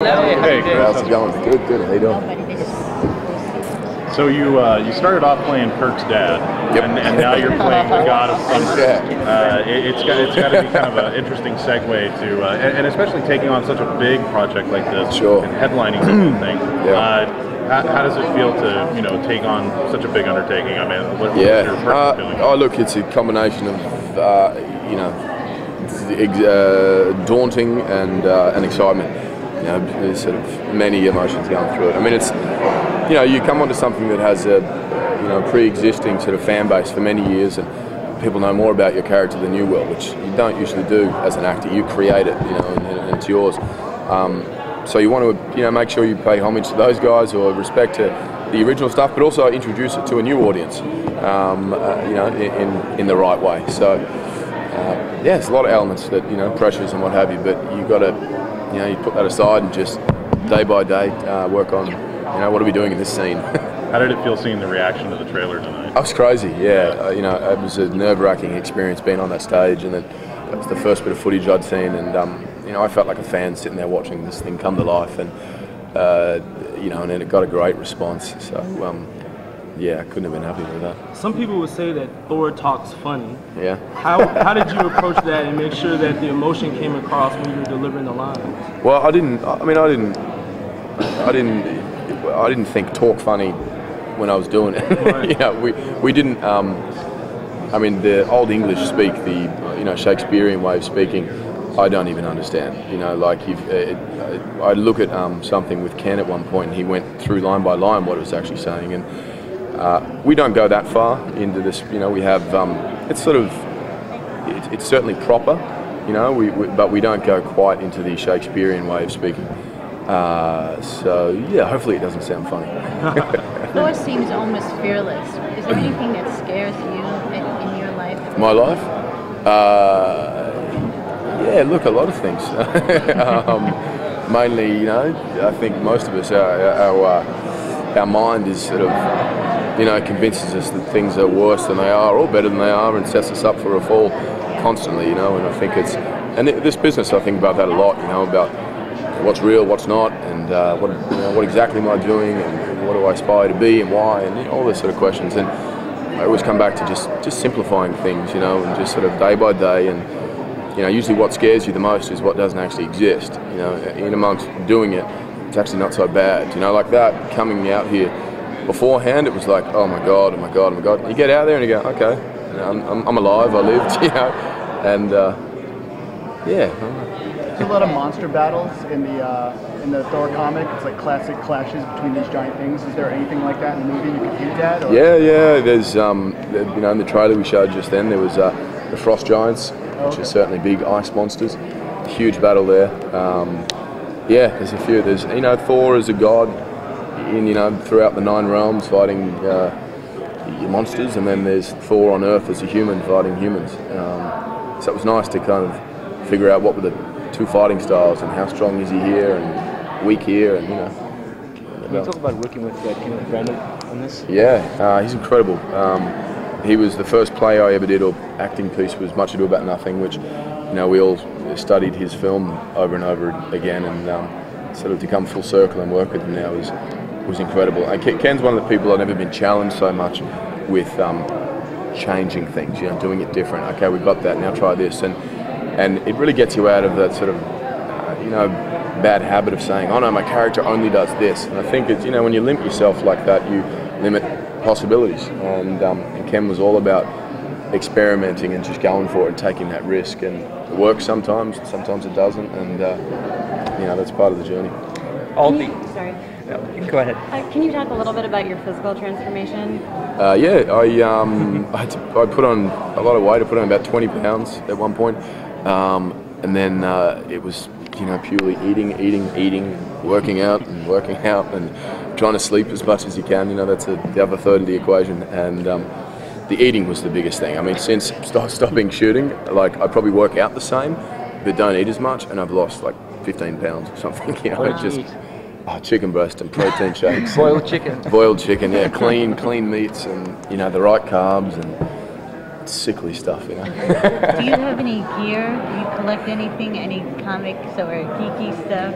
Hey, How's it going? Good, good. How you doing? so you started off playing Kirk's dad, Yep. and now you're playing the God of Thunder. Yeah. It's got to be kind of an interesting segue to, and especially taking on such a big project like this, Sure. and headlining the whole thing. Yeah. How does it feel to take on such a big undertaking? I mean, what's Yeah. your personal feeling? Oh, look, it's a combination of daunting and excitement. There's sort of many emotions going through it. I mean, it's you come onto something that has a pre-existing sort of fan base for many years, and people know more about your character than you will, which you don't usually do as an actor. You create it, and it's yours. So you want to make sure you pay homage to those guys or respect to the original stuff, but also introduce it to a new audience, in the right way. So there's a lot of elements that pressures and what have you, but you got to you put that aside and just day by day work on what are we doing in this scene. How did it feel seeing the reaction to the trailer tonight? That was crazy. Yeah, it was a nerve-wracking experience being on that stage, and then that was the first bit of footage I'd seen, and I felt like a fan sitting there watching this thing come to life, and and then it got a great response. So I couldn't have been happier with that. Some people would say that Thor talks funny. Yeah. How did you approach that and make sure that the emotion came across when you were delivering the lines? Well, I didn't think talk funny when I was doing it. Right. we didn't. The Old English speak, the Shakespearean way of speaking, I don't even understand. I look at something with Ken at one point, and he went through line by line what it was actually saying, and we don't go that far into this. We have it's sort of it's certainly proper, but we don't go quite into the Shakespearean way of speaking. Hopefully it doesn't sound funny. Thor seems almost fearless. Is there anything that scares you in your life? My life? Look, a lot of things. Mainly, I think most of us, our mind is sort of, convinces us that things are worse than they are or better than they are, and sets us up for a fall constantly, and I think this business, I think about that a lot, about what's real, what's not, and what exactly am I doing, and what do I aspire to be, and why, and all those sort of questions. And I always come back to just simplifying things, and just sort of day by day. And usually what scares you the most is what doesn't actually exist. In amongst doing it, it's actually not so bad. Like that coming out here beforehand, it was like, oh my god, oh my god, oh my god. You get out there and you go, okay, I'm alive, I lived, and There's a lot of monster battles in the Thor comic. It's like classic clashes between these giant things. Is there anything like that in the movie you could hint at? Or? Yeah. There's in the trailer we showed just then, there was the frost giants, which are certainly big ice monsters. Huge battle there. There's a few. There's Thor is a god throughout the 9 realms fighting monsters, and then there's Thor on Earth as a human fighting humans. So it was nice to kind of figure out what were the two fighting styles and how strong is he here and weak here, and Can you talk about working with Kenneth Branagh on this? Yeah, he's incredible. He was the first play I ever did, or acting piece, was Much Ado About Nothing, which we all studied his film over and over again, and sort of to come full circle and work with him now was incredible. And Ken's one of the people I've never been challenged so much with changing things, doing it different. Okay, we've got that, now try this, and it really gets you out of that sort of bad habit of saying, oh no, my character only does this. And I think it's when you limit yourself like that, you limit possibilities. And Ken was all about experimenting and just going for it and taking that risk. And it works sometimes it doesn't, and that's part of the journey. Sorry. No, go ahead. Can you talk a little bit about your physical transformation? I put on a lot of weight. I put on about 20 pounds at one point, and then it was purely eating, working out, and trying to sleep as much as you can. That's the other third of the equation, and the eating was the biggest thing. I mean, since stopping shooting, I probably work out the same, but don't eat as much, and I've lost 15 pounds or something. What did you eat? Chicken breast and protein shakes. Boiled chicken. Boiled chicken, yeah. Clean meats, and the right carbs, and sickly stuff, you know. Do you have any gear? Do you collect anything? Any comics or geeky stuff?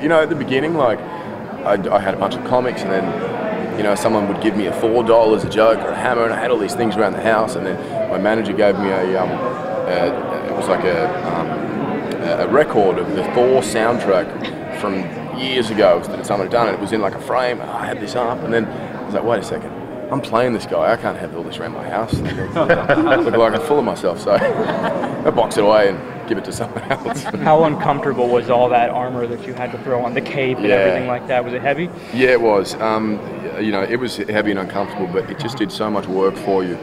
You know, at the beginning, like, I had a bunch of comics, and then, you know, someone would give me a $4 as a joke or a hammer, and I had all these things around the house, and then my manager gave me it was like a record of the Thor soundtrack from years ago that someone had done, and it was in like a frame, and I had this up, and then I was like, wait a second, I'm playing this guy, I can't have all this around my house. I look like I'm full of myself, so I box it away and give it to someone else. How uncomfortable was all that armor that you had to throw on, the cape and everything like that? Was it heavy? Yeah, it was. You know, it was heavy and uncomfortable, but it just did so much work for you,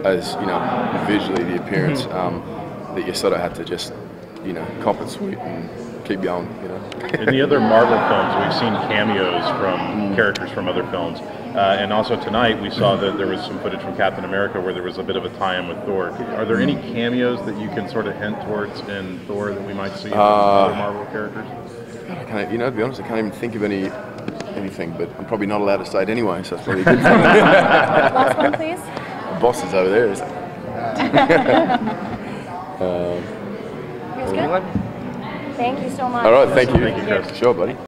as you know, visually the appearance, that you sort of had to just, you know, cop it sweet and keep going. You know. In the other Marvel films, we've seen cameos from characters from other films, and also tonight we saw that there was some footage from Captain America where there was a bit of a tie-in with Thor. Are there any cameos that you can sort of hint towards in Thor that we might see from other Marvel characters? I can't, you know, to be honest, I can't even think of anything, but I'm probably not allowed to say it anyway, so it's probably a good thing. Last one, please. The boss is over there, isn't it? Thank you so much. All right, thank you. Thank you, Chris. Sure, buddy.